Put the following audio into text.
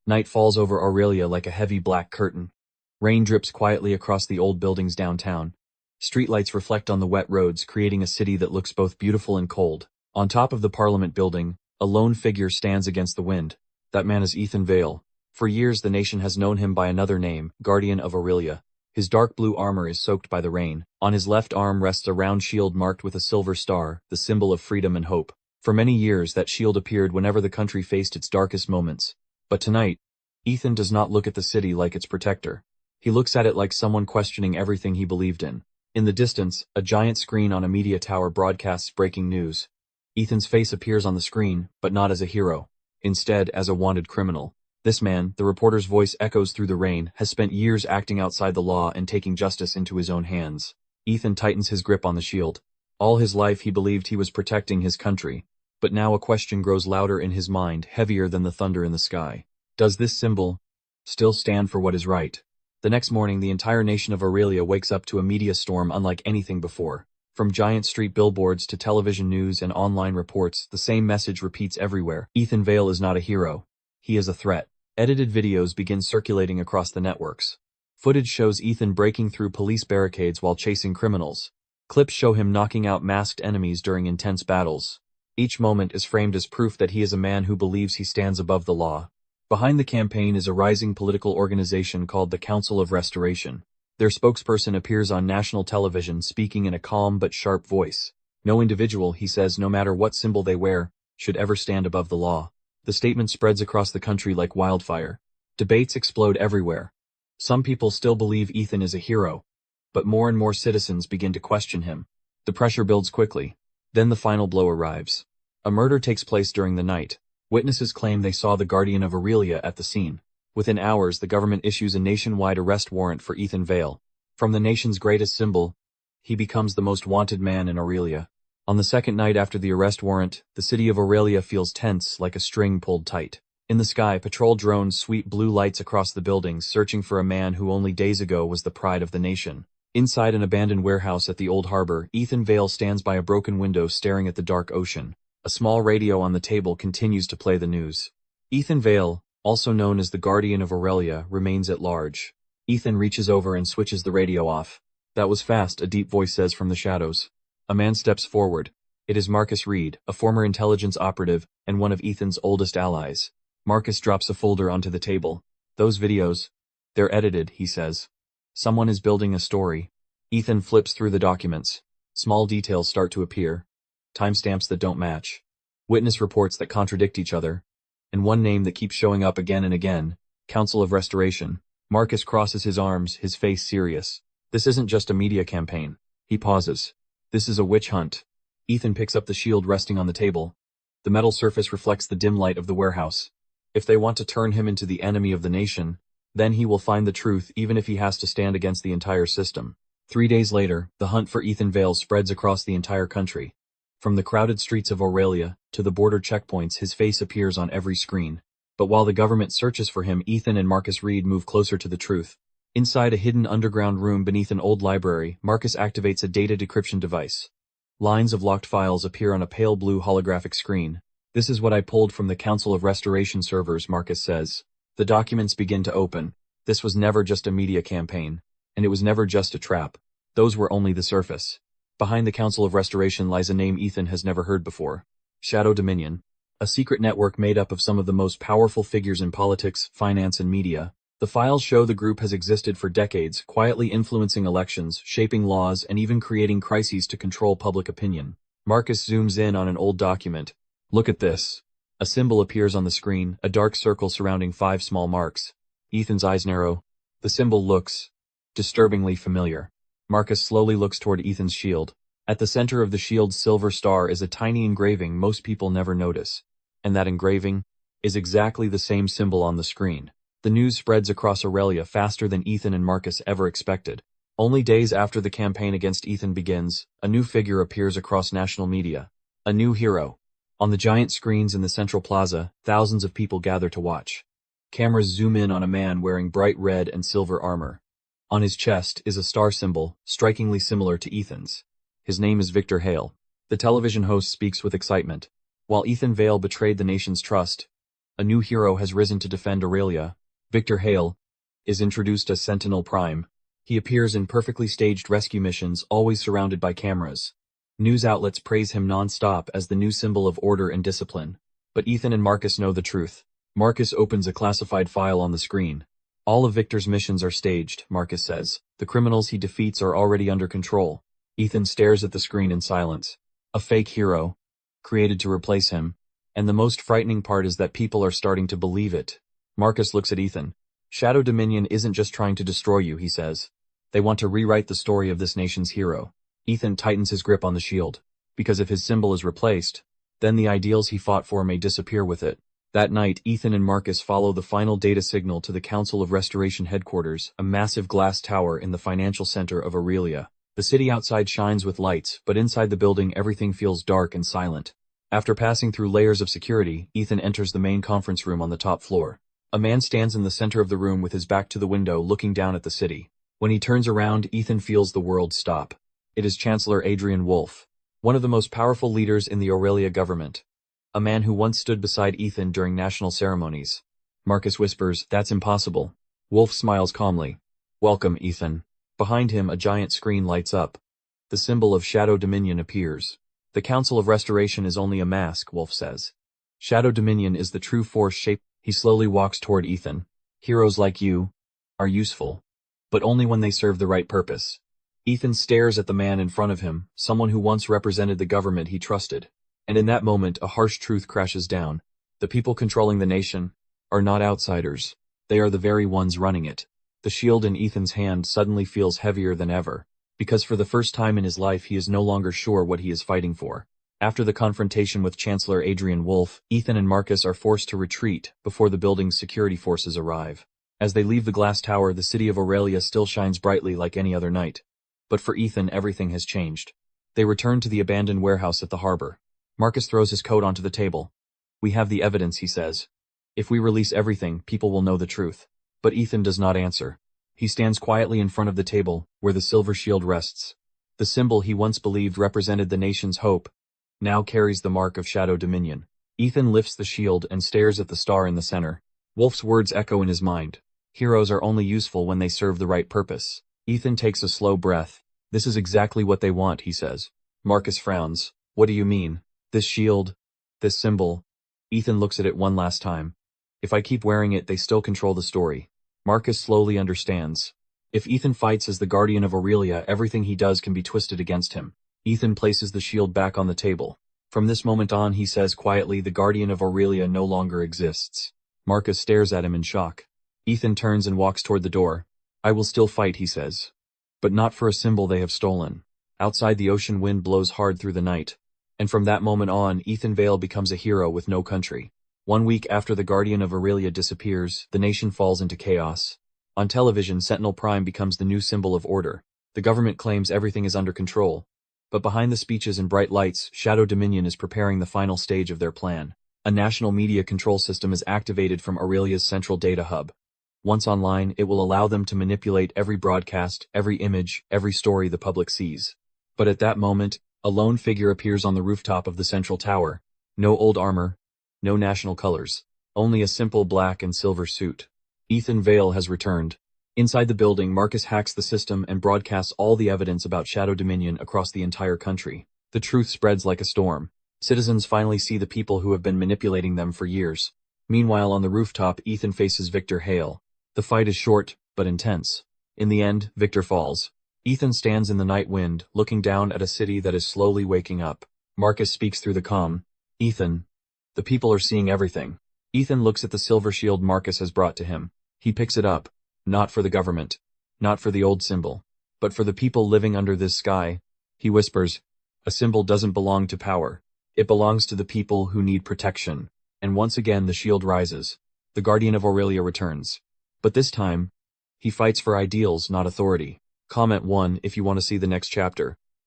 Night falls over Aurelia like a heavy black curtain. Rain drips quietly across the old buildings downtown. Streetlights reflect on the wet roads, creating a city that looks both beautiful and cold. On top of the Parliament building, a lone figure stands against the wind. That man is Ethan Vale. For years the nation has known him by another name, Guardian of Aurelia. His dark blue armor is soaked by the rain. On his left arm rests a round shield marked with a silver star, the symbol of freedom and hope. For many years that shield appeared whenever the country faced its darkest moments. But tonight, Ethan does not look at the city like its protector. He looks at it like someone questioning everything he believed in. In the distance, a giant screen on a media tower broadcasts breaking news. Ethan's face appears on the screen, but not as a hero. Instead, as a wanted criminal. This man, the reporter's voice echoes through the rain, has spent years acting outside the law and taking justice into his own hands. Ethan tightens his grip on the shield. All his life he believed he was protecting his country. But now a question grows louder in his mind, heavier than the thunder in the sky. Does this symbol still stand for what is right? The next morning, the entire nation of Aurelia wakes up to a media storm unlike anything before. From giant street billboards to television news and online reports, the same message repeats everywhere. Ethan Vale is not a hero. He is a threat. Edited videos begin circulating across the networks. Footage shows Ethan breaking through police barricades while chasing criminals. Clips show him knocking out masked enemies during intense battles. Each moment is framed as proof that he is a man who believes he stands above the law. Behind the campaign is a rising political organization called the Council of Restoration. Their spokesperson appears on national television speaking in a calm but sharp voice. No individual, he says, no matter what symbol they wear, should ever stand above the law. The statement spreads across the country like wildfire. Debates explode everywhere. Some people still believe Ethan is a hero, but more and more citizens begin to question him. The pressure builds quickly. Then the final blow arrives. A murder takes place during the night. Witnesses claim they saw the Guardian of Aurelia at the scene. Within hours, the government issues a nationwide arrest warrant for Ethan Vale. From the nation's greatest symbol, he becomes the most wanted man in Aurelia. On the second night after the arrest warrant, the city of Aurelia feels tense, like a string pulled tight. In the sky, patrol drones sweep blue lights across the buildings, searching for a man who only days ago was the pride of the nation. Inside an abandoned warehouse at the old harbor, Ethan Vale stands by a broken window staring at the dark ocean. A small radio on the table continues to play the news. Ethan Vale, also known as the Guardian of Aurelia, remains at large. Ethan reaches over and switches the radio off. That was fast, a deep voice says from the shadows. A man steps forward. It is Marcus Reed, a former intelligence operative and one of Ethan's oldest allies. Marcus drops a folder onto the table. Those videos, they're edited, he says. Someone is building a story. Ethan flips through the documents. Small details start to appear. Timestamps that don't match. Witness reports that contradict each other. And one name that keeps showing up again and again. Council of Restoration. Marcus crosses his arms, his face serious. This isn't just a media campaign. He pauses. This is a witch hunt. Ethan picks up the shield resting on the table. The metal surface reflects the dim light of the warehouse. If they want to turn him into the enemy of the nation, then he will find the truth even if he has to stand against the entire system. 3 days later, the hunt for Ethan Vale spreads across the entire country. From the crowded streets of Aurelia to the border checkpoints, his face appears on every screen. But while the government searches for him, Ethan and Marcus Reed move closer to the truth. Inside a hidden underground room beneath an old library, Marcus activates a data decryption device. Lines of locked files appear on a pale blue holographic screen. This is what I pulled from the Council of Restoration servers, Marcus says. The documents begin to open. This was never just a media campaign. And it was never just a trap. Those were only the surface. Behind the Council of Restoration lies a name Ethan has never heard before. Shadow Dominion. A secret network made up of some of the most powerful figures in politics, finance, and media. The files show the group has existed for decades, quietly influencing elections, shaping laws, and even creating crises to control public opinion. Marcus zooms in on an old document. Look at this. A symbol appears on the screen, a dark circle surrounding 5 small marks. Ethan's eyes narrow. The symbol looks disturbingly familiar. Marcus slowly looks toward Ethan's shield. At the center of the shield's silver star is a tiny engraving most people never notice. And that engraving is exactly the same symbol on the screen. The news spreads across Aurelia faster than Ethan and Marcus ever expected. Only days after the campaign against Ethan begins, a new figure appears across national media. A new hero. On the giant screens in the central plaza, thousands of people gather to watch. Cameras zoom in on a man wearing bright red and silver armor. On his chest is a star symbol, strikingly similar to Ethan's. His name is Victor Hale. The television host speaks with excitement. While Ethan Vale betrayed the nation's trust, A new hero has risen to defend Aurelia. Victor Hale is introduced as Sentinel Prime. He appears in perfectly staged rescue missions, always surrounded by cameras. News outlets praise him non-stop as the new symbol of order and discipline. But Ethan and Marcus know the truth. Marcus opens a classified file on the screen. All of Victor's missions are staged, Marcus says. The criminals he defeats are already under control. Ethan stares at the screen in silence. A fake hero, created to replace him. And the most frightening part is that people are starting to believe it. Marcus looks at Ethan. Shadow Dominion isn't just trying to destroy you, he says. They want to rewrite the story of this nation's hero. Ethan tightens his grip on the shield. Because if his symbol is replaced, then the ideals he fought for may disappear with it. That night, Ethan and Marcus follow the final data signal to the Council of Restoration headquarters, a massive glass tower in the financial center of Aurelia. The city outside shines with lights, but inside the building everything feels dark and silent. After passing through layers of security, Ethan enters the main conference room on the top floor. A man stands in the center of the room with his back to the window looking down at the city. When he turns around, Ethan feels the world stop. It is Chancellor Adrian Wolfe, one of the most powerful leaders in the Aurelia government. A man who once stood beside Ethan during national ceremonies. Marcus whispers, "That's impossible." Wolfe smiles calmly. "Welcome, Ethan." Behind him, a giant screen lights up. The symbol of Shadow Dominion appears. The Council of Restoration is only a mask, Wolfe says. Shadow Dominion is the true force shaped. He slowly walks toward Ethan. Heroes like you are useful, but only when they serve the right purpose. Ethan stares at the man in front of him, someone who once represented the government he trusted. And in that moment, a harsh truth crashes down. The people controlling the nation are not outsiders. They are the very ones running it. The shield in Ethan's hand suddenly feels heavier than ever, because for the first time in his life he is no longer sure what he is fighting for. After the confrontation with Chancellor Adrian Wolfe, Ethan and Marcus are forced to retreat before the building's security forces arrive. As they leave the glass tower, the city of Aurelia still shines brightly like any other night. But for Ethan, everything has changed. They return to the abandoned warehouse at the harbor. Marcus throws his coat onto the table. "We have the evidence," he says. "If we release everything, people will know the truth." But Ethan does not answer. He stands quietly in front of the table, where the silver shield rests. The symbol he once believed represented the nation's hope now carries the mark of Shadow Dominion. Ethan lifts the shield and stares at the star in the center. Wolfe's words echo in his mind. Heroes are only useful when they serve the right purpose. Ethan takes a slow breath. "This is exactly what they want," he says. Marcus frowns. "What do you mean? This shield? This symbol?" Ethan looks at it one last time. "If I keep wearing it, they still control the story." Marcus slowly understands. If Ethan fights as the guardian of Aurelia, everything he does can be twisted against him. Ethan places the shield back on the table. From this moment on, he says quietly, the guardian of Aurelia no longer exists. Marcus stares at him in shock. Ethan turns and walks toward the door. "I will still fight," he says. "But not for a symbol they have stolen." Outside, the ocean wind blows hard through the night. And from that moment on, Ethan Vale becomes a hero with no country. 1 week after the guardian of Aurelia disappears, the nation falls into chaos. On television, Sentinel Prime becomes the new symbol of order. The government claims everything is under control. But behind the speeches and bright lights, Shadow Dominion is preparing the final stage of their plan. A national media control system is activated from Aurelia's central data hub. Once online, it will allow them to manipulate every broadcast, every image, every story the public sees. But at that moment, a lone figure appears on the rooftop of the central tower. No old armor, no national colors, only a simple black and silver suit. Ethan Vale has returned. Inside the building, Marcus hacks the system and broadcasts all the evidence about Shadow Dominion across the entire country. The truth spreads like a storm. Citizens finally see the people who have been manipulating them for years. Meanwhile, on the rooftop, Ethan faces Victor Hale. The fight is short, but intense. In the end, Victor falls. Ethan stands in the night wind, looking down at a city that is slowly waking up. Marcus speaks through the comm. "Ethan, the people are seeing everything." Ethan looks at the silver shield Marcus has brought to him. He picks it up. Not for the government. Not for the old symbol. But for the people living under this sky. He whispers, "A symbol doesn't belong to power. It belongs to the people who need protection." And once again the shield rises. The guardian of Aurelia returns. But this time, he fights for ideals, not authority. Comment 1 if you want to see the next chapter.